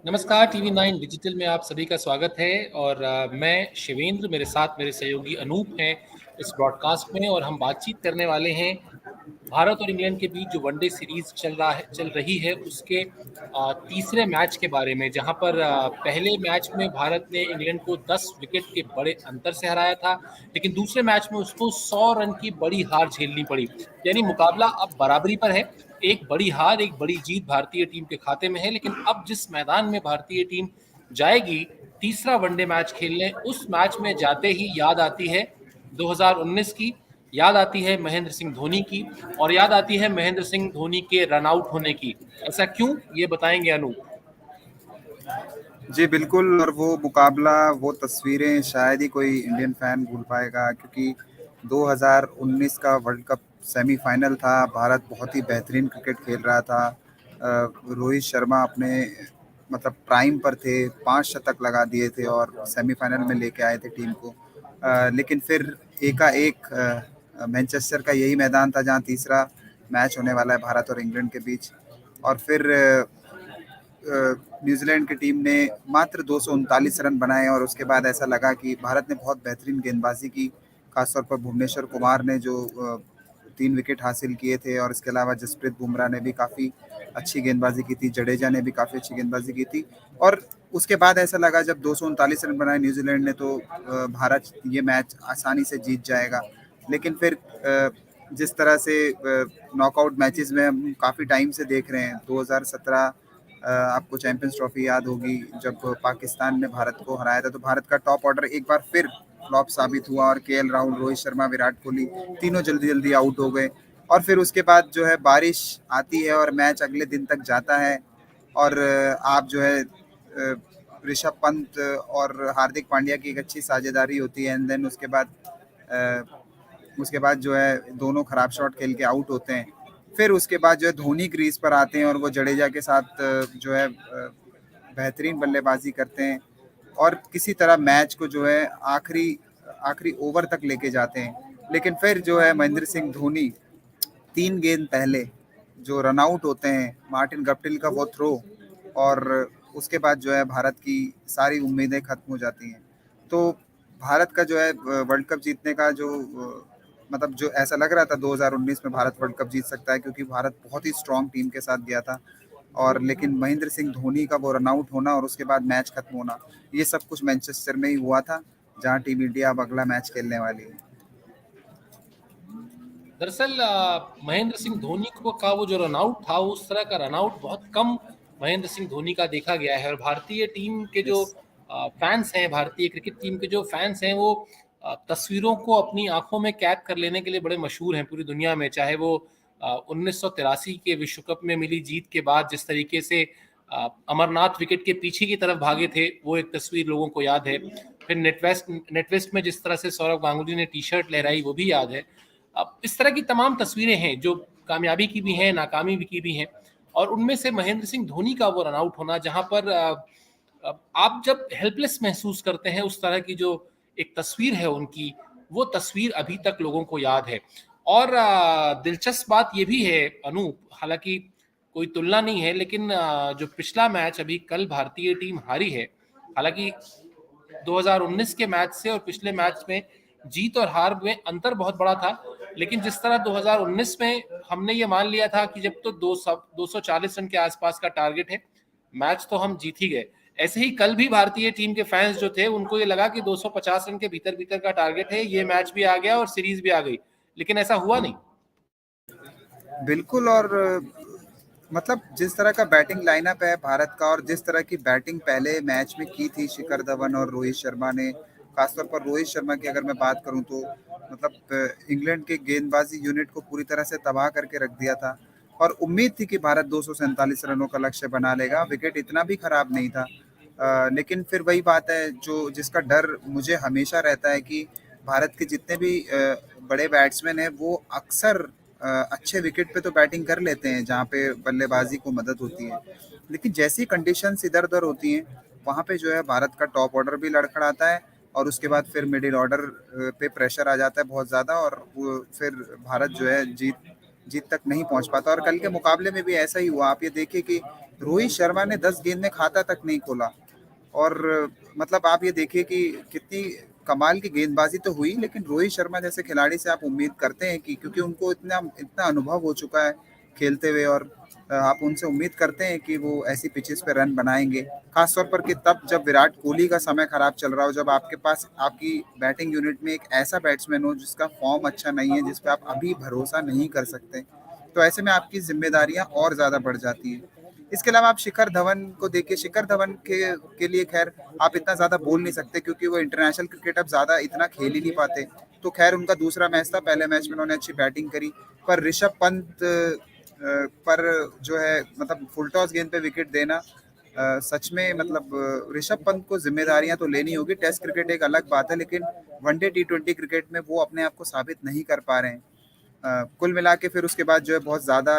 नमस्कार TV 9 digital में आप सभी का स्वागत है और मैं शिवेंद्र, मेरे साथ मेरे सहयोगी अनूप हैं इस ब्रॉडकास्ट में और हम बातचीत करने वाले हैं भारत और इंग्लैंड के बीच जो वनडे सीरीज चल रही है उसके तीसरे मैच के बारे में, जहां पर पहले मैच में भारत ने इंग्लैंड को 10 विकेट के बड़े अंतर से हराया था, लेकिन दूसरे मैच में उसको 100 रन की बड़ी हार झेलनी पड़ी। यानी मुकाबला अब बराबरी पर है। एक बड़ी हार, एक बड़ी जीत भारतीय टीम के खाते में है, लेकिन अब जिस मैदान में भारतीय टीम जाएगी तीसरा वनडे मैच खेलने, उस मैच में जाते ही याद आती है 2019 की, याद आती है महेंद्र सिंह धोनी की और याद आती है महेंद्र सिंह धोनी के रन आउट होने की। ऐसा क्यों, ये बताएंगे अनूप। जी बिल्कुल। और वो मुकाबला, वो तस्वीरें शायद ही कोई इंडियन फैन भूल पाएगा, क्योंकि 2019 का वर्ल्ड कप सेमीफाइनल था। भारत बहुत ही बेहतरीन क्रिकेट खेल रहा था। रोहित शर्मा अपने मतलब प्राइम पर थे, 5 शतक लगा दिए थे और सेमीफाइनल में लेके आए थे टीम को। लेकिन फिर एकाएक मैनचेस्टर का यही मैदान था जहां तीसरा मैच होने वाला है भारत और इंग्लैंड के बीच, और फिर न्यूजीलैंड की टीम ने मात्र 239 रन बनाए और उसके बाद ऐसा लगा कि भारत ने बहुत बेहतरीन गेंदबाजी की। खासतौर पर भुवनेश्वर कुमार ने जो 3 विकेट हासिल किए थे, और इसके अलावा जसप्रीत बुमराह ने भी काफ़ी अच्छी गेंदबाजी की थी, जडेजा ने भी काफ़ी अच्छी गेंदबाजी की थी। और उसके बाद ऐसा लगा जब 239 रन बनाए न्यूजीलैंड ने तो भारत ये मैच आसानी से जीत जाएगा। लेकिन फिर जिस तरह से नॉकआउट मैचेस में हम काफ़ी टाइम से देख रहे हैं, 2017 आपको चैंपियंस ट्रॉफी याद होगी जब पाकिस्तान ने भारत को हराया था, तो भारत का टॉप ऑर्डर एक बार फिर फ्लॉप साबित हुआ और केएल राहुल, रोहित शर्मा, विराट कोहली तीनों जल्दी जल्दी आउट हो गए। और फिर उसके बाद जो है बारिश आती है और मैच अगले दिन तक जाता है, और आप जो है ऋषभ पंत और हार्दिक पांड्या की एक अच्छी साझेदारी होती है, एंड देन उसके बाद जो है दोनों खराब शॉट खेल के आउट होते हैं। फिर उसके बाद जो है धोनी क्रीज पर आते हैं और वो जडेजा के साथ जो है बेहतरीन बल्लेबाजी करते हैं और किसी तरह मैच को जो है आखिरी आखिरी ओवर तक लेके जाते हैं। लेकिन फिर जो है महेंद्र सिंह धोनी 3 गेंद पहले जो रन आउट होते हैं, मार्टिन गप्टिल का वो थ्रो, और उसके बाद जो है भारत की सारी उम्मीदें खत्म हो जाती हैं। तो भारत का जो है वर्ल्ड कप जीतने का जो मतलब जो ऐसा लग रहा था 2019 में भारत वर्ल्ड कप जीत सकता है, क्योंकि भारत बहुत ही स्ट्रांग टीम के साथ गया था। और लेकिन महेंद्र सिंह धोनी का वो रन आउट होना और उसके बाद मैच खत्म होना, ये सब कुछ मैनचेस्टर में ही हुआ था, जहां टीम इंडिया अब अगला मैच खेलने वाली है। दरअसल महेंद्र सिंह धोनी को का वो जो रनआउट था, उस तरह का रनआउट बहुत कम महेंद्र सिंह धोनी का देखा गया है। और भारतीय टीम के जो यस। फैंस हैं, भारतीय क्रिकेट टीम के जो फैंस हैं, वो तस्वीरों को अपनी आंखों में कैद कर लेने के लिए बड़े मशहूर हैं पूरी दुनिया में। चाहे वो 1983 के विश्व कप में मिली जीत के बाद जिस तरीके से अमरनाथ विकेट के पीछे की तरफ भागे थे, वो एक तस्वीर लोगों को याद है। फिर नेटवेस्ट में जिस तरह से सौरव गांगुली ने टी शर्ट लहराई, वो भी याद है। अब इस तरह की तमाम तस्वीरें हैं जो कामयाबी की भी हैं, नाकामी की भी हैं, और उनमें से महेंद्र सिंह धोनी का वो रनआउट होना, जहां पर आप जब हेल्पलेस महसूस करते हैं, उस तरह की जो एक तस्वीर है उनकी, वो तस्वीर अभी तक लोगों को याद है। और दिलचस्प बात ये भी है अनूप, हालांकि कोई तुलना नहीं है, लेकिन जो पिछला मैच अभी कल भारतीय टीम हारी है, हालांकि 2019 के मैच से और पिछले मैच में जीत और हार में अंतर बहुत बड़ा था, लेकिन जिस तरह 2019 में हमने ये मान लिया था कि जब तो 240 रन के आसपास का टारगेट है, मैच तो हम जीत ही गए, ऐसे ही कल भी भारतीय टीम के फैंस जो थे उनको ये लगा कि 250 रन के भीतर भीतर का टारगेट है, ये मैच भी आ गया और सीरीज भी आ गई, लेकिन ऐसा हुआ नहीं। बिल्कुल। और मतलब जिस तरह का बैटिंग लाइनअप है भारत का, और जिस तरह की बैटिंग पहले मैच में की थी शिखर धवन और रोहित शर्मा ने, खासतौर पर रोहित शर्मा की अगर मैं बात करूं तो मतलब इंग्लैंड के गेंदबाजी यूनिट को पूरी तरह से तबाह करके रख दिया था। और उम्मीद थी कि भारत 247 रनों का लक्ष्य बना लेगा, विकेट इतना भी खराब नहीं था। लेकिन फिर वही बात है जो जिसका डर मुझे हमेशा रहता है कि भारत के जितने भी बड़े बैट्समैन हैं वो अक्सर अच्छे विकेट पे तो बैटिंग कर लेते हैं जहाँ पे बल्लेबाजी को मदद होती है, लेकिन जैसी कंडीशंस इधर उधर होती हैं वहाँ पे जो है भारत का टॉप ऑर्डर भी लड़खड़ाता है, और उसके बाद फिर मिडिल ऑर्डर पे प्रेशर आ जाता है बहुत ज़्यादा, और वो फिर भारत जो है जीत जीत तक नहीं पहुंच पाता। और कल के मुकाबले में भी ऐसा ही हुआ। आप ये देखिए कि रोहित शर्मा ने 10 गेंद में खाता तक नहीं खोला। और मतलब आप ये देखिए कि कितनी कमाल की गेंदबाजी तो हुई, लेकिन रोहित शर्मा जैसे खिलाड़ी से आप उम्मीद करते हैं कि क्योंकि उनको इतना इतना अनुभव हो चुका है खेलते हुए, और आप उनसे उम्मीद करते हैं कि वो ऐसी पिचेस पे रन बनाएंगे, खासतौर पर कि तब जब विराट कोहली का समय खराब चल रहा हो, जब आपके पास आपकी बैटिंग यूनिट में एक ऐसा बैट्समैन हो जिसका फॉर्म अच्छा नहीं है, जिस पे आप अभी भरोसा नहीं कर सकते, तो ऐसे में आपकी जिम्मेदारियां और ज्यादा बढ़ जाती है। इसके अलावा आप शिखर धवन को देखिए, शिखर धवन के लिए खैर आप इतना ज्यादा बोल नहीं सकते क्योंकि वो इंटरनेशनल क्रिकेट अब ज्यादा इतना खेल ही नहीं पाते। तो खैर उनका दूसरा मैच था, पहले मैच में उन्होंने अच्छी बैटिंग करी, पर ऋषभ पंत पर जो है मतलब फुल टॉस गेंद पे विकेट देना, सच में मतलब ऋषभ पंत को जिम्मेदारियां तो लेनी होगी। टेस्ट क्रिकेट एक अलग बात है, लेकिन वनडे T20 क्रिकेट में वो अपने आप को साबित नहीं कर पा रहे हैं। कुल मिला के फिर उसके बाद जो है बहुत ज़्यादा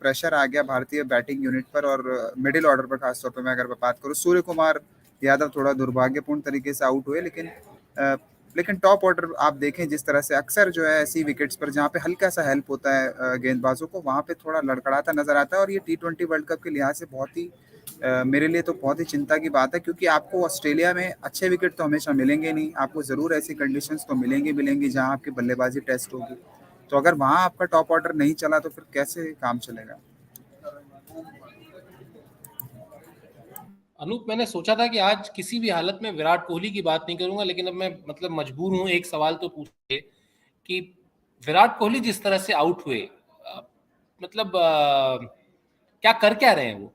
प्रेशर आ गया भारतीय बैटिंग यूनिट पर, और मिडिल ऑर्डर पर खासतौर पर मैं अगर बात करूँ, सूर्य कुमार यादव थोड़ा दुर्भाग्यपूर्ण तरीके से आउट हुए, लेकिन टॉप ऑर्डर आप देखें जिस तरह से अक्सर जो है ऐसी विकेट्स पर जहाँ पे हल्का सा हेल्प होता है गेंदबाजों को, वहाँ पे थोड़ा लड़खड़ाता नजर आता है। और ये T20 वर्ल्ड कप के लिहाज से बहुत ही मेरे लिए तो बहुत ही चिंता की बात है, क्योंकि आपको ऑस्ट्रेलिया में अच्छे विकेट तो हमेशा मिलेंगे नहीं, आपको ज़रूर ऐसी कंडीशंस तो मिलेंगी जहाँ आपकी बल्लेबाजी टेस्ट होगी। तो अगर वहाँ आपका टॉप ऑर्डर नहीं चला तो फिर कैसे काम चलेगा। अनूप, मैंने सोचा था कि आज किसी भी हालत में विराट कोहली की बात नहीं करूंगा, लेकिन अब मैं मतलब मजबूर हूं एक सवाल तो पूछे कि विराट कोहली जिस तरह से आउट हुए, मतलब क्या कर क्या रहे हैं वो?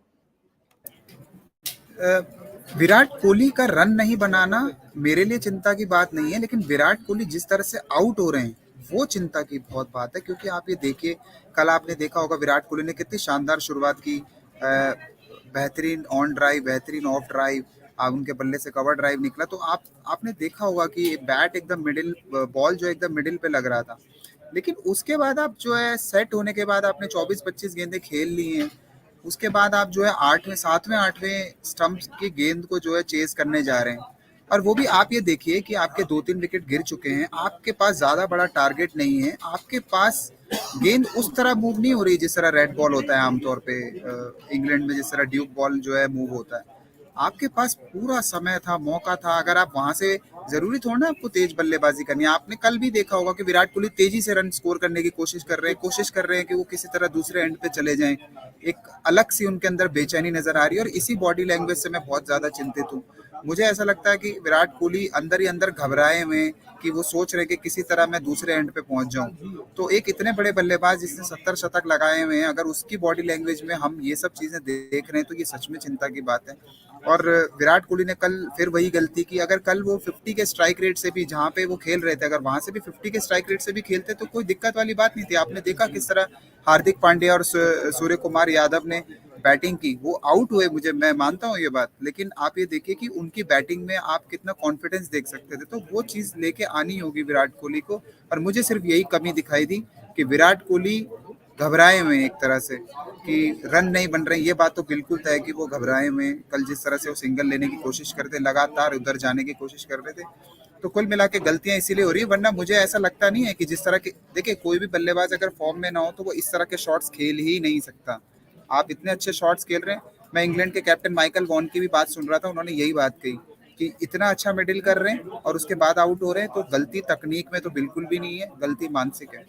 विराट कोहली का रन नहीं बनाना मेरे लिए चिंता की बात नहीं है, लेकिन विराट कोहली जिस तरह से आउट हो रहे हैं वो चिंता की बहुत बात है। क्योंकि आप ये देखिए, कल आपने देखा होगा विराट कोहली ने कितनी शानदार शुरुआत की, बेहतरीन ऑन ड्राइव, बेहतरीन ऑफ ड्राइव, उनके बल्ले से कवर ड्राइव निकला, तो आपने देखा होगा कि बैट एकदम मिडिल, बॉल जो एकदम मिडिल पे लग रहा था। लेकिन उसके बाद आप जो है सेट होने के बाद आपने 24-25 गेंदें खेल ली हैं, उसके बाद आप जो है 8वें 7वें 8वें स्टंप की गेंद को जो है चेस करने जा रहे हैं। और वो भी आप ये देखिए कि आपके 2-3 विकेट गिर चुके हैं, आपके पास ज्यादा बड़ा टारगेट नहीं है, आपके पास गेंद उस तरह मूव नहीं हो रही जिस तरह रेड बॉल होता है आमतौर पे, इंग्लैंड में जिस तरह ड्यूक बॉल जो है मूव होता है। आपके पास पूरा समय था, मौका था, अगर आप वहां से, जरूरी थोड़ा ना आपको तेज बल्लेबाजी करनी है। आपने कल भी देखा होगा कि विराट कोहली तेजी से रन स्कोर करने की कोशिश कर रहे हैं कि वो किसी तरह दूसरे एंड पे चले जाएं। एक अलग सी उनके अंदर बेचैनी नजर आ रही है, और इसी बॉडी लैंग्वेज से मैं बहुत ज्यादा चिंतित हूँ। मुझे ऐसा लगता है कि विराट कोहली अंदर ही अंदर घबराए हुए हैं कि वो सोच रहे कि किसी तरह मैं दूसरे एंड पे पहुंच जाऊं। तो एक इतने बड़े बल्लेबाज जिसने 70 शतक लगाए हुए हैं, अगर उसकी बॉडी लैंग्वेज में हम ये सब चीजें देख रहे हैं तो ये सच में चिंता की बात है। और विराट कोहली ने कल फिर वही गलती की। अगर कल वो 50 के स्ट्राइक रेट से भी, जहां पे वो खेल रहे थे, अगर वहां से भी 50 के स्ट्राइक रेट से भी खेलते तो कोई दिक्कत वाली बात नहीं थी। आपने देखा किस तरह हार्दिक पांड्या और सूर्य कुमार यादव ने बैटिंग की, वो आउट हुए, मैं मानता हूँ ये बात, लेकिन आप ये देखिए कि उनकी बैटिंग में आप कितना कॉन्फिडेंस देख सकते थे। तो वो चीज लेके आनी होगी विराट कोहली को। और मुझे सिर्फ यही कमी दिखाई दी कि विराट कोहली घबराए हुए हैं एक तरह से, कि रन नहीं बन रहे। ये बात तो बिल्कुल तय है कि वो घबराए हुए हैं। कल जिस तरह से वो सिंगल लेने की कोशिश करते, लगातार उधर जाने की कोशिश कर रहे थे, तो कुल मिला के गलतियां इसीलिए हो रही है। वरना मुझे ऐसा लगता नहीं है कि जिस तरह के, देखिए कोई भी बल्लेबाज अगर फॉर्म में ना हो तो वो इस तरह के शॉट्स खेल ही नहीं सकता। आप इतने अच्छे शॉट्स खेल रहे हैं। मैं इंग्लैंड के कैप्टन माइकल वॉन की भी बात सुन रहा था, उन्होंने यही बात कही कि इतना अच्छा मिडिल कर रहे हैं और उसके बाद आउट हो रहे हैं, तो गलती तकनीक में तो बिल्कुल भी नहीं है, गलती मानसिक है।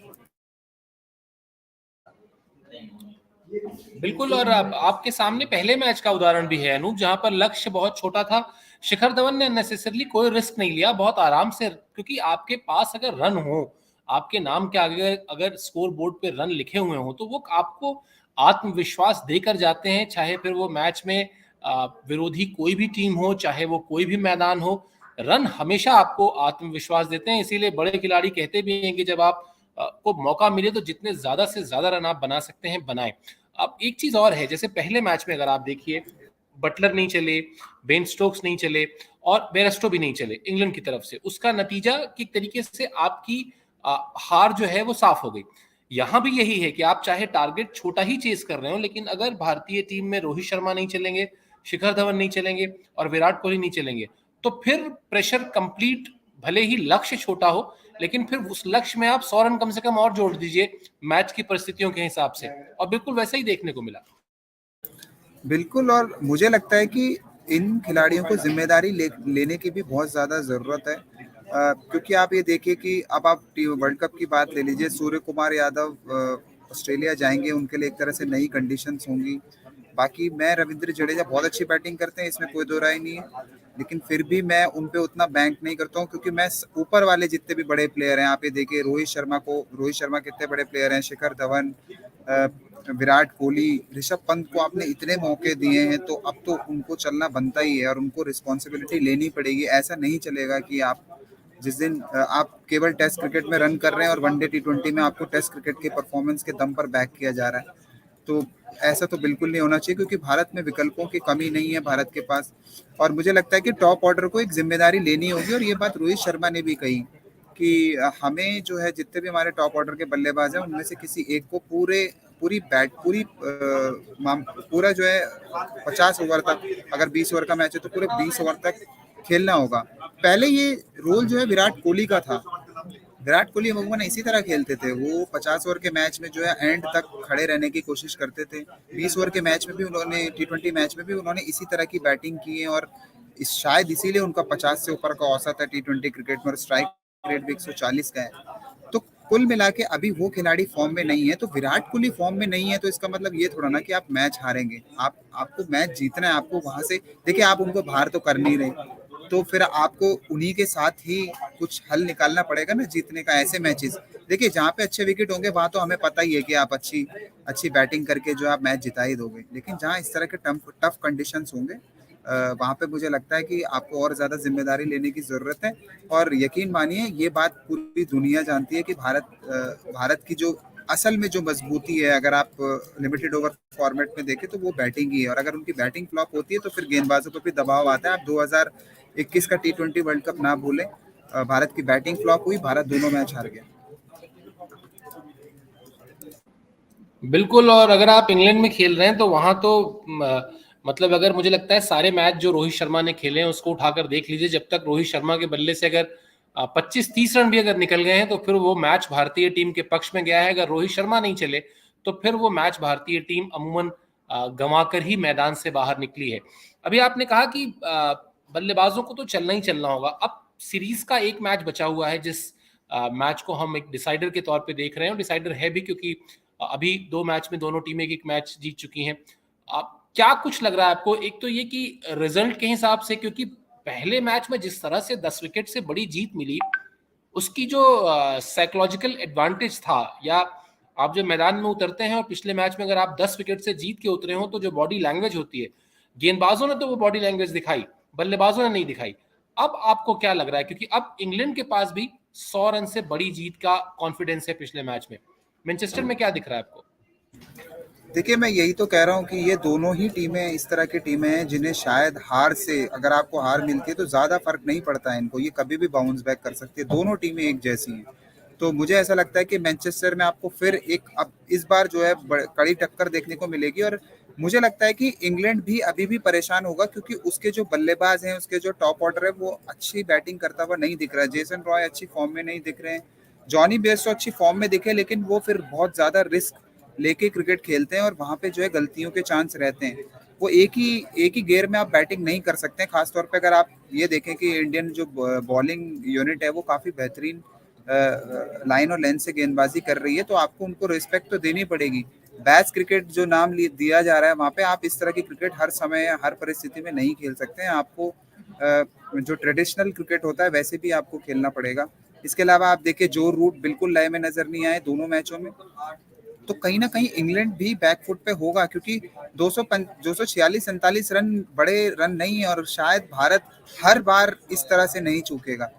बिल्कुल। और आपके सामने पहले मैच का उदाहरण भी है अनूप, जहां पर लक्ष्य बहुत छोटा था। शिखर धवन ने नेसेसरली कोई रिस्क नहीं लिया, बहुत आराम से, क्योंकि आपके पास अगर रन हो, आपके नाम के आगे अगर स्कोर बोर्ड पे रन लिखे हुए हो, तो वो आपको आत्मविश्वास देकर जाते हैं। चाहे फिर वो मैच में विरोधी कोई भी टीम हो, चाहे वो कोई भी मैदान हो, रन हमेशा आपको आत्मविश्वास देते हैं। इसीलिए बड़े खिलाड़ी कहते भी हैं कि जब आप को मौका मिले तो जितने ज्यादा से ज्यादा रन आप बना सकते हैं बनाएं। अब एक चीज और है, जैसे पहले मैच में अगर आप देखिए, बटलर नहीं चले, बेन स्टोक्स नहीं चले, और बेरेस्टो भी नहीं चले इंग्लैंड की तरफ से। उसका नतीजा की तरीके से आपकी हार जो है वो साफ हो गई। यहां भी यही है कि आप चाहे टारगेट छोटा ही चेस कर रहे हो, लेकिन अगर भारतीय टीम में रोहित शर्मा नहीं चलेंगे, शिखर धवन नहीं चलेंगे और विराट कोहली नहीं चलेंगे, तो फिर प्रेशर कंप्लीट, भले ही लक्ष्य छोटा हो, लेकिन फिर उस लक्ष्य में आप 100 रन कम से कम और जोड़ दीजिए मैच की परिस्थितियों के हिसाब से, और बिल्कुल वैसा ही देखने को मिला। बिल्कुल, और मुझे लगता है कि इन खिलाड़ियों को ज़िम्मेदारी लेने की भी बहुत ज़्यादा ज़रूरत है। क्योंकि आप ये देखिए कि अब आप वर्ल्ड कप की बात ले लीजिए, सूर्य कुमार यादव ऑस्ट्रेलिया जाएंगे, उनके लिए एक तरह से नई कंडीशंस होंगी। बाकी मैं रविंद्र जडेजा बहुत अच्छी बैटिंग करते हैं, इसमें कोई दो राय नहीं है, लेकिन फिर भी मैं उन पे उतना बैंक नहीं करता हूँ, क्योंकि मैं ऊपर वाले जितने भी बड़े प्लेयर हैं, आप ये देखिए रोहित शर्मा कितने बड़े प्लेयर हैं, शिखर धवन, विराट कोहली, ऋषभ पंत को आपने इतने मौके दिए हैं, तो अब तो उनको चलना बनता ही है और उनको रिस्पॉन्सिबिलिटी लेनी पड़ेगी। ऐसा नहीं चलेगा कि आप जिस दिन आप केवल टेस्ट क्रिकेट में रन कर रहे हैं और वनडे T20 में आपको टेस्ट क्रिकेट के परफॉर्मेंस के दम पर बैक किया जा रहा है, तो ऐसा तो बिल्कुल नहीं होना चाहिए, क्योंकि भारत में विकल्पों की कमी नहीं है भारत के पास। और मुझे लगता है कि टॉप ऑर्डर को एक जिम्मेदारी लेनी होगी, और ये बात रोहित शर्मा ने भी कही कि हमें जो है, जितने भी हमारे टॉप ऑर्डर के बल्लेबाज हैं, उनमें से किसी एक को पूरा जो है 50 ओवर तक, अगर 20 ओवर का मैच है तो पूरे 20 ओवर तक खेलना होगा। पहले ये रोल जो है विराट कोहली का था। विराट कोहली अमूमन इसी तरह खेलते थे, वो 50 ओवर के मैच में जो है एंड तक खड़े रहने की कोशिश करते थे। 20 ओवर के मैच में भी उन्होंने T20 मैच में भी उन्होंने इसी तरह की बैटिंग की है, और शायद इसीलिए उनका 50 से ऊपर का औसत है T20 क्रिकेट में, और स्ट्राइक रेट भी 140 का है। तो कुल मिला के अभी वो खिलाड़ी फॉर्म में नहीं है, तो विराट कोहली फॉर्म में नहीं है, तो इसका मतलब ये थोड़ा ना कि आप मैच हारेंगे। आपको मैच जीतना है, आपको वहां से देखिए, आप उनको बाहर तो कर नहीं रहे, तो फिर आपको उन्हीं के साथ ही कुछ हल निकालना पड़ेगा ना जीतने का। ऐसे मैचेस देखिए, जहाँ पे अच्छे विकेट होंगे वहां तो हमें पता ही है कि आप अच्छी अच्छी बैटिंग करके जो आप मैच जिता ही दोगे, लेकिन जहाँ इस तरह के टफ कंडीशंस होंगे, वहाँ पे मुझे लगता है कि आपको और ज़्यादा जिम्मेदारी लेने की ज़रूरत है। और यकीन मानिए, ये बात पूरी दुनिया जानती है कि भारत की जो असल में जो मजबूती है, अगर आप लिमिटेड ओवर फॉर्मेट में देखें, तो वो बैटिंग ही है। और अगर उनकी बैटिंग फ्लॉप होती है तो फिर गेंदबाजों पर भी दबाव आता है। आप 2021 का T20 वर्ल्ड कप ना भूलें, भारत की बैटिंग फ्लॉप हुई, भारत दोनों मैच हार गया। बिल्कुल, और अगर आप इंग्लैंड में खेल रहे हैं तो वहां तो मतलब अगर मुझे लगता है सारे मैच जो रोहित शर्मा ने खेले हैं उसको उठाकर देख लीजिए, जब तक रोहित शर्मा के बल्ले से अगर 25-30 रन भी अगर निकल गए हैं तो फिर वो मैच भारतीय टीम के पक्ष में गया है। अगर रोहित शर्मा नहीं चले तो फिर वो मैच भारतीय टीम अमूमन गंवाकर ही मैदान से बाहर निकली है। अभी आपने कहा कि बल्लेबाजों को तो चलना ही चलना होगा। अब सीरीज का एक मैच बचा हुआ है, जिस मैच को हम एक डिसाइडर के तौर पे देख रहे हैं, और डिसाइडर है भी क्योंकि अभी 2 मैच में दोनों टीमें एक मैच जीत चुकी हैं। आप क्या कुछ लग रहा है आपको? एक तो ये कि रिजल्ट के हिसाब से, क्योंकि पहले मैच में जिस तरह से 10 विकेट से बड़ी जीत मिली, उसकी जो साइकोलॉजिकल एडवांटेज था, या आप जब मैदान में उतरते हैं और पिछले मैच में अगर आप 10 विकेट से जीत के उतरे हो तो जो बॉडी लैंग्वेज होती है, गेंदबाजों ने तो वो बॉडी लैंग्वेज दिखाई, बल्लेबाजों ने नहीं दिखाई। अब आपको क्या लग रहा है, क्योंकि अब इंग्लैंड के पास भी 100 रन से बड़ी जीत का कॉन्फिडेंस है पिछले मैच में। मैनचेस्टर में क्या दिख रहा है आपको? देखिए, मैं यही तो कह रहा हूँ कि ये दोनों ही टीमें इस तरह की टीमें हैं जिन्हें शायद हार से, अगर आपको हार मिलती है तो ज़्यादा फर्क नहीं पड़ता है इनको, ये कभी भी बाउंस बैक कर सकती है। दोनों टीमें एक जैसी हैं। तो मुझे ऐसा लगता है कि मैनचेस्टर में आपको फिर एक, अब इस बार जो है कड़ी टक्कर देखने को मिलेगी। और मुझे लगता है कि इंग्लैंड भी अभी भी परेशान होगा, क्योंकि उसके जो बल्लेबाज हैं, उसके जो टॉप ऑर्डर है, वो अच्छी बैटिंग करता हुआ नहीं दिख रहा है। जेसन रॉय अच्छी फॉर्म में नहीं दिख रहे हैं, जॉनी बेयरस्टो अच्छी फॉर्म में दिखे, लेकिन वो फिर बहुत ज़्यादा रिस्क लेके क्रिकेट खेलते हैं, और वहाँ पे जो है गलतियों के चांस रहते हैं। वो एक ही गेयर में आप बैटिंग नहीं कर सकते हैं। खासतौर पे अगर आप ये देखें कि इंडियन जो बॉलिंग यूनिट है वो काफ़ी बेहतरीन लाइन और लेंथ से गेंदबाजी कर रही है, तो आपको उनको रिस्पेक्ट तो देनी पड़ेगी। बैच क्रिकेट जो नाम दिया जा रहा है, वहाँ पे आप इस तरह की क्रिकेट हर समय या हर परिस्थिति में नहीं खेल सकते हैं। आपको जो ट्रेडिशनल क्रिकेट होता है वैसे भी आपको खेलना पड़ेगा। इसके अलावा आप देखिए, जो रूट बिल्कुल लय में नजर नहीं आए दोनों मैचों में, तो कहीं ना कहीं इंग्लैंड भी बैकफुट पे होगा, क्योंकि 246-47 रन बड़े रन नहीं है, और शायद भारत हर बार इस तरह से नहीं चूकेगा।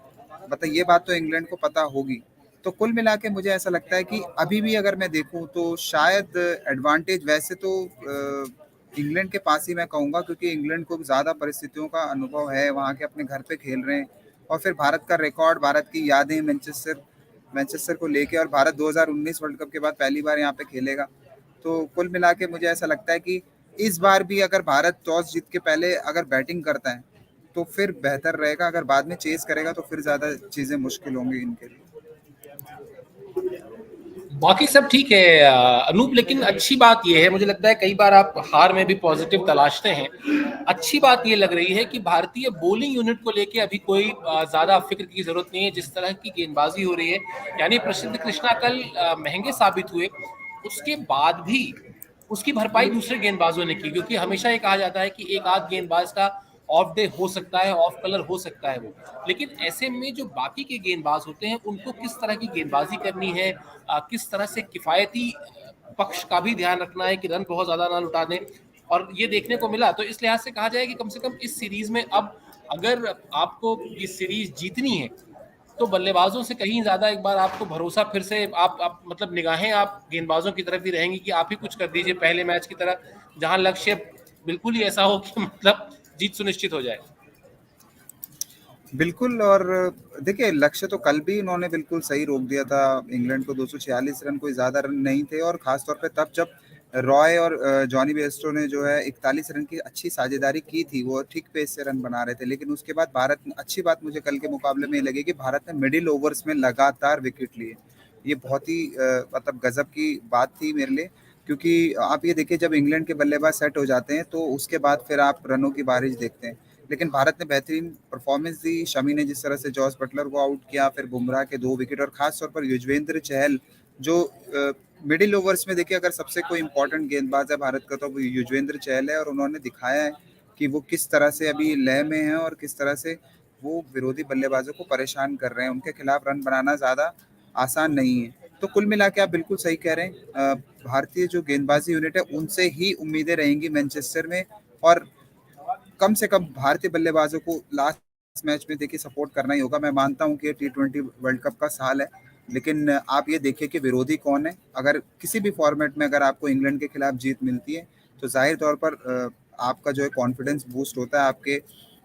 मतलब ये बात तो इंग्लैंड को पता होगी। तो कुल मिला के मुझे ऐसा लगता है कि अभी भी अगर मैं देखूं तो शायद एडवांटेज वैसे तो इंग्लैंड के पास ही मैं कहूंगा, क्योंकि इंग्लैंड को ज़्यादा परिस्थितियों का अनुभव है, वहाँ के अपने घर पे खेल रहे हैं, और फिर भारत का रिकॉर्ड, भारत की यादें मैनचेस्टर मैनचेस्टर को लेके, और भारत 2019 वर्ल्ड कप के बाद पहली बार यहाँ पे खेलेगा। तो कुल मिला के मुझे ऐसा लगता है कि इस बार भी अगर भारत टॉस जीत के पहले अगर बैटिंग करता है तो फिर बेहतर रहेगा। अगर बाद में चेस करेगा तो फिर ज़्यादा चीज़ें मुश्किल होंगी इनके लिए। बाकी सब ठीक है अनूप, लेकिन अच्छी बात यह है, मुझे लगता है कई बार आप हार में भी पॉजिटिव तलाशते हैं। अच्छी बात ये लग रही है कि भारतीय बॉलिंग यूनिट को लेके अभी कोई ज्यादा फिक्र की जरूरत नहीं है। जिस तरह की गेंदबाजी हो रही है, यानी प्रसिद्ध कृष्णा कल महंगे साबित हुए, उसके बाद भी उसकी भरपाई दूसरे गेंदबाजों ने की, क्योंकि हमेशा ये कहा जाता है कि एक आध गेंदबाज का ऑफ डे हो सकता है, ऑफ कलर हो सकता है वो, लेकिन ऐसे में जो बाकी के गेंदबाज होते हैं उनको किस तरह की गेंदबाजी करनी है, किस तरह से किफायती पक्ष का भी ध्यान रखना है कि रन बहुत ज्यादा ना लुटा दें, और ये देखने को मिला। तो इस लिहाज से कहा जाए कि कम से कम इस सीरीज में अब अगर आपको ये सीरीज जीतनी है तो बल्लेबाजों से कहीं ज्यादा एक बार आपको भरोसा फिर से आप मतलब निगाहें आप गेंदबाजों की तरफ ही रहेंगी कि आप ही कुछ कर दीजिए पहले मैच की तरह, जहां लक्ष्य बिल्कुल ही ऐसा हो कि मतलब जीत सुनिश्चित हो जाए। बिल्कुल। और देखिए, लक्ष्य तो कल भी इन्होंने बिल्कुल सही रोक दिया था। इंग्लैंड को 246 रन, कोई ज़्यादा रन नहीं थे, और ख़ास तौर पे तब जब रॉय और जॉनी बेयरस्टो ने जो है 41 रन की अच्छी साझेदारी की थी, वो ठीक पेस से रन बना रहे थे। लेकिन उसके बाद भारत, अच्छी बात मुझे कल के मुकाबले में ये लगी कि भारत ने मिडिल ओवर्स में लगातार विकेट लिए। ये बहुत ही मतलब गजब की बात थी मेरे लिए, क्योंकि आप ये देखिए, जब इंग्लैंड के बल्लेबाज सेट हो जाते हैं तो उसके बाद फिर आप रनों की बारिश देखते हैं। लेकिन भारत ने बेहतरीन परफॉर्मेंस दी। शमी ने जिस तरह से जॉस बटलर को आउट किया, फिर बुमराह के 2 विकेट, और खास तौर पर युजवेंद्र चहल जो मिडिल ओवर्स में, देखिए, अगर सबसे कोई इंपॉर्टेंट गेंदबाज है भारत का तो वो युजवेंद्र चहल है। और उन्होंने दिखाया है कि वो किस तरह से अभी लय में है और किस तरह से वो विरोधी बल्लेबाजों को परेशान कर रहे हैं। उनके खिलाफ रन बनाना ज़्यादा आसान नहीं है। तो कुल मिला के आप बिल्कुल सही कह रहे हैं। भारतीय जो गेंदबाजी यूनिट है उनसे ही उम्मीदें रहेंगी मैनचेस्टर में। और कम से कम भारतीय बल्लेबाजों को लास्ट मैच में देखिए सपोर्ट करना ही होगा। मैं मानता हूं कि T20 वर्ल्ड कप का साल है, लेकिन आप ये देखिए कि विरोधी कौन है। अगर किसी भी फॉर्मेट में अगर आपको इंग्लैंड के खिलाफ जीत मिलती है तो जाहिर तौर पर आपका जो है कॉन्फिडेंस बूस्ट होता है। आपके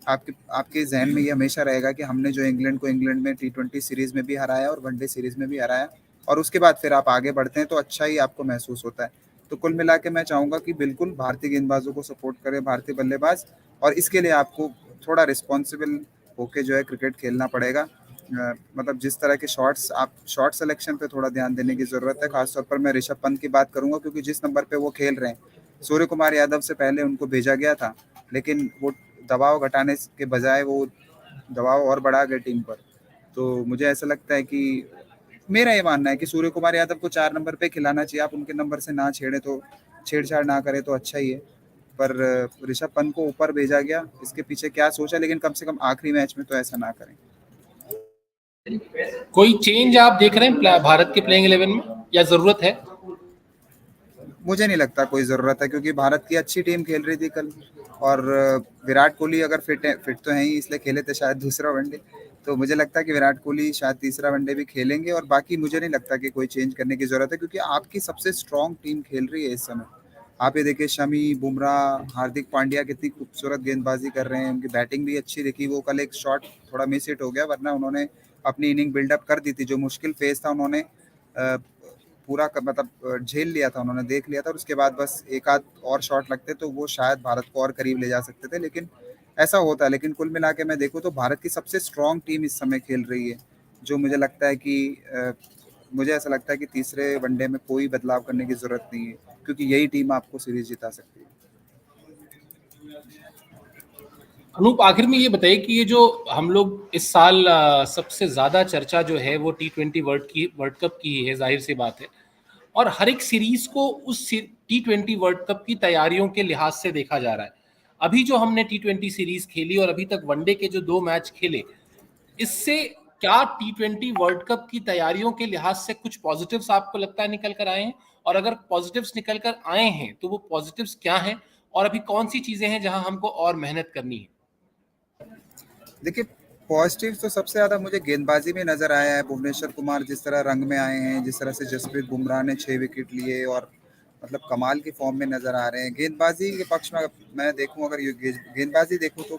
आपके आपके जहन में ये हमेशा रहेगा कि हमने जो इंग्लैंड में T20 सीरीज में भी हराया और वनडे सीरीज में भी हराया, और उसके बाद फिर आप आगे बढ़ते हैं तो अच्छा ही आपको महसूस होता है। तो कुल मिला के मैं चाहूंगा कि बिल्कुल भारतीय गेंदबाजों को सपोर्ट करें भारतीय बल्लेबाज, और इसके लिए आपको थोड़ा रिस्पॉन्सिबल होके जो है क्रिकेट खेलना पड़ेगा। मतलब जिस तरह के शॉट्स, आप शॉट सिलेक्शन पे थोड़ा ध्यान देने की ज़रूरत है। खासतौर पर मैं ऋषभ पंत की बात करूंगा, क्योंकि जिस नंबर पे वो खेल रहे हैं, सूर्य कुमार यादव से पहले उनको भेजा गया था, लेकिन वो दबाव घटाने के बजाय वो दबाव और बढ़ा गए टीम पर। तो मुझे ऐसा लगता है कि, मेरा ये मानना है कि सूर्य कुमार यादव को 4 नंबर पे खिलाना चाहिए। आप उनके नंबर से ना छेड़े तो, छेड़छाड़ ना करें तो अच्छा ही है। पर ऋषभ पंत को ऊपर भेजा गया, इसके पीछे क्या सोचा, लेकिन कम से कम आखिरी मैच में तो ऐसा ना करें। कोई चेंज आप देख रहे हैं भारत के प्लेइंग 11 में, या जरूरत है? मुझे नहीं लगता कोई ज़रूरत है, क्योंकि भारत की अच्छी टीम खेल रही थी कल। और विराट कोहली अगर फिट है, फिट तो है ही, इसलिए खेले थे शायद दूसरा वनडे। तो मुझे लगता है कि विराट कोहली शायद तीसरा वनडे भी खेलेंगे। और बाकी मुझे नहीं लगता कि कोई चेंज करने की ज़रूरत है, क्योंकि आपकी सबसे स्ट्रॉन्ग टीम खेल रही है इस समय। आप ये देखिए, शमी, बुमराह, हार्दिक पांड्या कितनी खूबसूरत गेंदबाजी कर रहे हैं। उनकी बैटिंग भी अच्छी दिखी। वो कल एक शॉट थोड़ा मिस हिट हो गया, वरना उन्होंने अपनी इनिंग बिल्डअप कर दी थी। जो मुश्किल फेज था उन्होंने पूरा मतलब झेल लिया था, उन्होंने देख लिया था। और उसके बाद बस एक आध और शॉट लगते तो वो शायद भारत को और करीब ले जा सकते थे, लेकिन ऐसा होता है। लेकिन कुल मिला के मैं देखूँ तो भारत की सबसे स्ट्रॉन्ग टीम इस समय खेल रही है। जो मुझे लगता है कि मुझे ऐसा लगता है कि तीसरे वनडे में कोई बदलाव करने की जरूरत नहीं है, क्योंकि यही टीम आपको सीरीज जिता सकती है। अनूप, आखिर में ये बताइए कि ये जो हम लोग इस साल सबसे ज्यादा चर्चा जो है वो T20 वर्ल्ड कप की ही है, जाहिर सी बात है। और हर एक सीरीज को उस T20 वर्ल्ड कप की तैयारियों के लिहाज से देखा जा रहा है। अभी जो हमने T20 सीरीज खेली और अभी तक वनडे के जो 2 मैच खेले, इससे क्या T20 वर्ल्ड कप की तैयारियों के लिहाज से कुछ पॉजिटिव्स आपको लगता है निकल कर आए हैं? और अगर पॉजिटिव्स निकल कर आए हैं तो वो पॉजिटिव्स क्या हैं, और अभी कौन सी चीजें हैं जहां हमको और मेहनत करनी है? देखिए, पॉजिटिव तो सबसे ज़्यादा मुझे गेंदबाजी में नज़र आया है। भुवनेश्वर कुमार जिस तरह रंग में आए हैं, जिस तरह से जसप्रीत बुमराह ने 6 विकेट लिए और मतलब कमाल की फॉर्म में नज़र आ रहे हैं। गेंदबाजी के पक्ष में मैं देखूं, अगर गेंदबाजी देखूं तो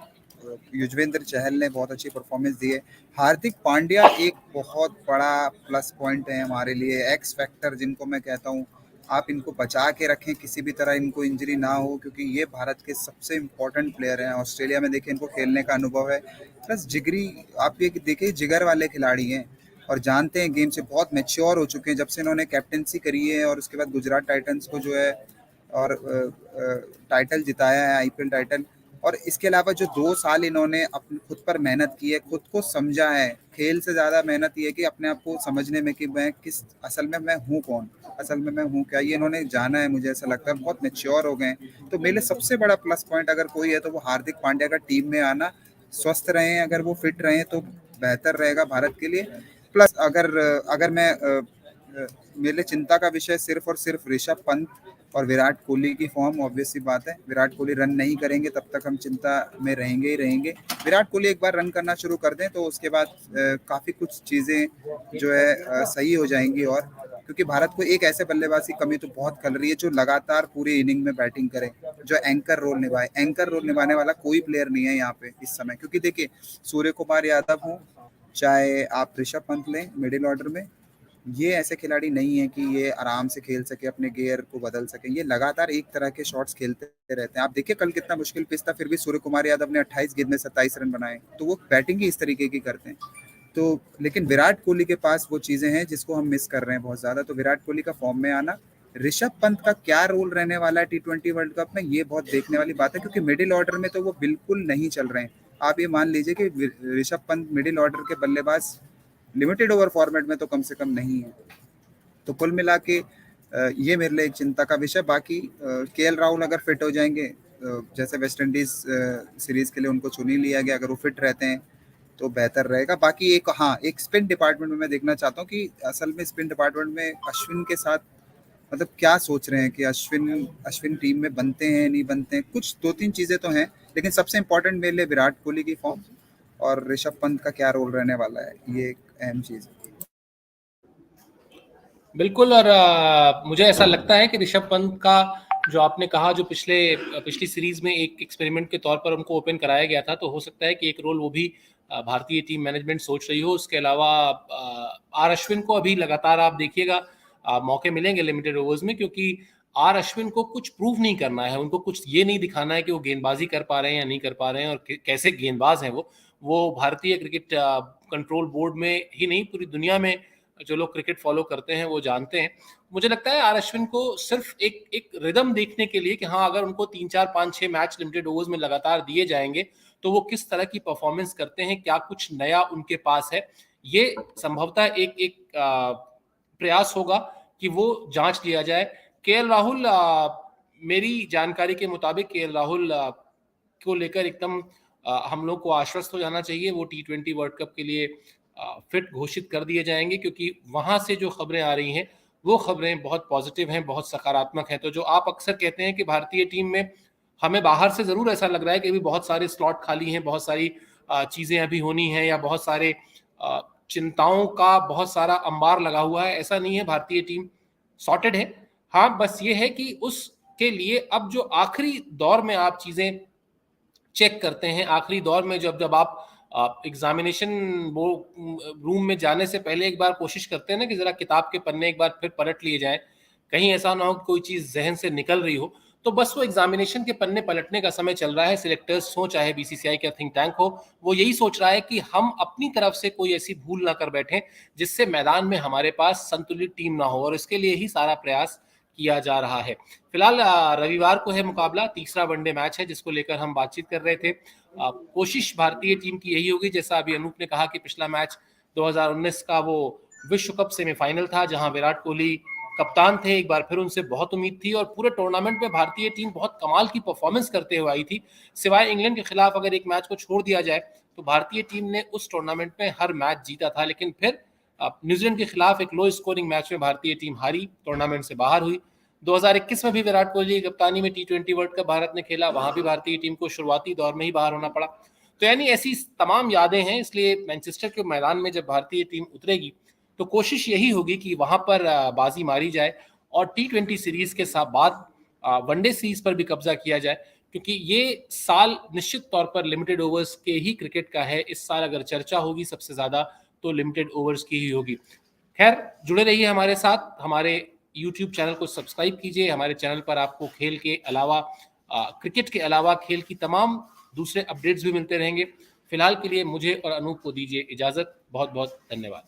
युजवेंद्र चहल ने बहुत अच्छी परफॉर्मेंस दी है। हार्दिक पांड्या एक बहुत बड़ा प्लस पॉइंट है हमारे लिए, एक्स फैक्टर जिनको मैं कहता हूँ। आप इनको बचा के रखें, किसी भी तरह इनको इंजरी ना हो, क्योंकि ये भारत के सबसे इम्पोर्टेंट प्लेयर हैं। ऑस्ट्रेलिया में देखिए, इनको खेलने का अनुभव है, प्लस जिगरी, आप ये देखिए जिगर वाले खिलाड़ी हैं। और जानते हैं गेम से, बहुत मैच्योर हो चुके हैं जब से इन्होंने कैप्टेंसी करी है और उसके बाद गुजरात टाइटंस को जो है और टाइटल जिताया है, आईपीएल टाइटल। और इसके अलावा जो 2 साल इन्होंने अपने खुद पर मेहनत की है, खुद को समझा है, खेल से ज़्यादा मेहनत ये है कि अपने आप को समझने में कि मैं किस असल में मैं हूँ कौन, असल में मैं हूँ क्या, ये इन्होंने जाना है। मुझे ऐसा लगता है बहुत मैच्योर हो गए हैं। तो मेरे लिए सबसे बड़ा प्लस पॉइंट अगर कोई है तो वो हार्दिक पांड्या का टीम में आना। स्वस्थ रहें, अगर वो फिट रहें तो बेहतर रहेगा भारत के लिए। प्लस अगर अगर मैं मेरे लिए चिंता का विषय सिर्फ और सिर्फ ऋषभ पंत और विराट कोहली की फॉर्म। ऑब्वियस सी बात है, विराट कोहली रन नहीं करेंगे तब तक हम चिंता में रहेंगे ही रहेंगे। विराट कोहली एक बार रन करना शुरू कर दें तो उसके बाद काफ़ी कुछ चीज़ें जो है सही हो जाएंगी। और क्योंकि भारत को एक ऐसे बल्लेबाज की कमी तो बहुत खल रही है जो लगातार पूरी इनिंग में बैटिंग करे, जो एंकर रोल निभाए। एंकर रोल निभाने वाला कोई प्लेयर नहीं है यहाँ पे इस समय, क्योंकि देखिए सूर्य कुमार यादव हो, चाहे आप ऋषभ पंत लें मिडिल ऑर्डर में, ये ऐसे खिलाड़ी नहीं है कि ये आराम से खेल सके, अपने गियर को बदल सके। ये लगातार एक तरह के शॉट्स खेलते रहते हैं। आप देखिए कल कितना मुश्किल पिच था, फिर भी सूर्य कुमार यादव ने 28 गेंद में 27 रन बनाए। तो वो बैटिंग ही इस तरीके की करते हैं। तो लेकिन विराट कोहली के पास वो चीज़ें हैं जिसको हम मिस कर रहे हैं बहुत ज़्यादा। तो विराट कोहली का फॉर्म में आना, ऋषभ पंत का क्या रोल रहने वाला है T20 वर्ल्ड कप में, ये बहुत देखने वाली बात है। क्योंकि मिडिल ऑर्डर में तो वो बिल्कुल नहीं चल रहे हैं। आप ये मान लीजिए कि ऋषभ पंत मिडिल ऑर्डर के बल्लेबाज लिमिटेड ओवर फॉर्मेट में तो कम से कम नहीं है। तो कुल मिला के ये मेरे लिए एक चिंता का विषय। बाकी केएल राहुल अगर फिट हो जाएंगे, जैसे वेस्ट इंडीज सीरीज के लिए उनको चुन ही लिया गया, अगर वो फिट रहते हैं तो बेहतर रहेगा। बाकी एक स्पिन डिपार्टमेंट में मैं देखना चाहता हूँ कि असल में स्पिन डिपार्टमेंट में अश्विन के साथ मतलब क्या सोच रहे हैं कि अश्विन टीम में बनते हैं नहीं बनते हैं। कुछ 2-3 चीज़ें तो हैं, लेकिन सबसे इम्पोर्टेंट मेरे लिए विराट कोहली की फॉर्म और ऋषभ पंत का क्या रोल रहने वाला है, ये एक अहम चीज़ है। बिल्कुल। और मुझे ऐसा लगता है कि ऋषभ पंत का जो आपने कहा, जो पिछली सीरीज में एक एक्सपेरिमेंट के तौर पर उनको ओपन कराया गया था, तो हो सकता है कि एक रोल वो भी भारतीय टीम मैनेजमेंट सोच रही हो। उसके अलावा आर अश्विन को अभी लगातार आप देखिएगा मौके मिलेंगे लिमिटेड ओवर्स में, क्योंकि आर अश्विन को कुछ प्रूव नहीं करना है, उनको कुछ ये नहीं दिखाना है कि वो गेंदबाजी कर पा रहे हैं या नहीं कर पा रहे हैं और कैसे गेंदबाज हैं वो भारतीय क्रिकेट कंट्रोल बोर्ड में ही नहीं, पूरी दुनिया में जो लोग क्रिकेट फॉलो करते हैं वो जानते हैं। मुझे लगता है आर अश्विन को सिर्फ एक रिदम देखने के लिए कि हाँ, अगर उनको 3-4-5-6 मैच लिमिटेड ओवर्स में लगातार दिए जाएंगे तो वो किस तरह की परफॉर्मेंस करते हैं, क्या कुछ नया उनके पास है, ये संभवतः एक प्रयास होगा कि वो जांच लिया जाए। केएल राहुल, मेरी जानकारी के मुताबिक केएल राहुल को लेकर एकदम हम लोग को आश्वस्त हो जाना चाहिए। वो T20 वर्ल्ड कप के लिए फिट घोषित कर दिए जाएंगे, क्योंकि वहां से जो खबरें आ रही हैं वो खबरें बहुत पॉजिटिव हैं, बहुत सकारात्मक हैं। तो जो आप अक्सर कहते हैं कि भारतीय टीम में हमें बाहर से जरूर ऐसा लग रहा है कि अभी बहुत सारे स्लॉट खाली हैं, बहुत सारी चीजें अभी होनी है, या बहुत सारे चिंताओं का बहुत सारा अंबार लगा हुआ है, ऐसा नहीं है। भारतीय टीम सॉर्टेड है। हाँ, बस ये है कि उसके लिए अब जो आखिरी दौर में आप चीजें चेक करते हैं, आखिरी दौर में जब आप एग्जामिनेशन वो रूम में जाने से पहले एक बार कोशिश करते हैं ना कि जरा किताब के पन्ने एक बार फिर पलट लिए जाएं, कहीं ऐसा ना हो कि कोई चीज जहन से निकल रही हो। तो बस वो एग्जामिनेशन के पन्ने पलटने का समय चल रहा है। सिलेक्टर्स हो चाहे बीसीसीआई का थिंक टैंक हो, वो यही सोच रहा है कि हम अपनी तरफ से कोई ऐसी भूल ना कर बैठे जिससे मैदान में हमारे पास संतुलित टीम ना हो, और इसके लिए ही सारा प्रयास किया जा रहा है। फिलहाल रविवार को है मुकाबला, तीसरा वनडे मैच है जिसको लेकर हम बातचीत कर रहे थे। कोशिश भारतीय टीम की यही होगी, जैसा अभी अनूप ने कहा कि पिछला मैच 2019 का वो विश्व कप सेमीफाइनल था जहां विराट कोहली कप्तान थे। एक बार फिर उनसे बहुत उम्मीद थी और पूरे टूर्नामेंट में भारतीय टीम बहुत कमाल की परफॉर्मेंस करते हुए आई थी। सिवाय इंग्लैंड के खिलाफ अगर एक मैच को छोड़ दिया जाए तो भारतीय टीम ने उस टूर्नामेंट में हर मैच जीता था। लेकिन फिर न्यूजीलैंड के खिलाफ एक लो स्कोरिंग मैच में भारतीय टीम हारी, टूर्नामेंट से बाहर हुई। 2021 में भी विराट कोहली की कप्तानी में T20 वर्ल्ड कप भारत ने खेला, वहां भी भारतीय टीम को शुरुआती दौर में ही बाहर होना पड़ा। तो यानी ऐसी तमाम यादें हैं। इसलिए मैनचेस्टर के मैदान में जब भारतीय टीम उतरेगी तो कोशिश यही होगी कि वहां पर बाजी मारी जाए और T20 सीरीज के साथ बाद वनडे सीरीज पर भी कब्जा किया जाए, क्योंकि ये साल निश्चित तौर पर लिमिटेड ओवर्स के ही क्रिकेट का है। इस साल अगर चर्चा होगी सबसे ज्यादा तो लिमिटेड ओवर्स की ही होगी। खैर, जुड़े रहिए हमारे साथ, हमारे YouTube चैनल को सब्सक्राइब कीजिए। हमारे चैनल पर आपको खेल के अलावा क्रिकेट के अलावा खेल की तमाम दूसरे अपडेट्स भी मिलते रहेंगे। फिलहाल के लिए मुझे और अनूप को दीजिए इजाजत। बहुत बहुत धन्यवाद।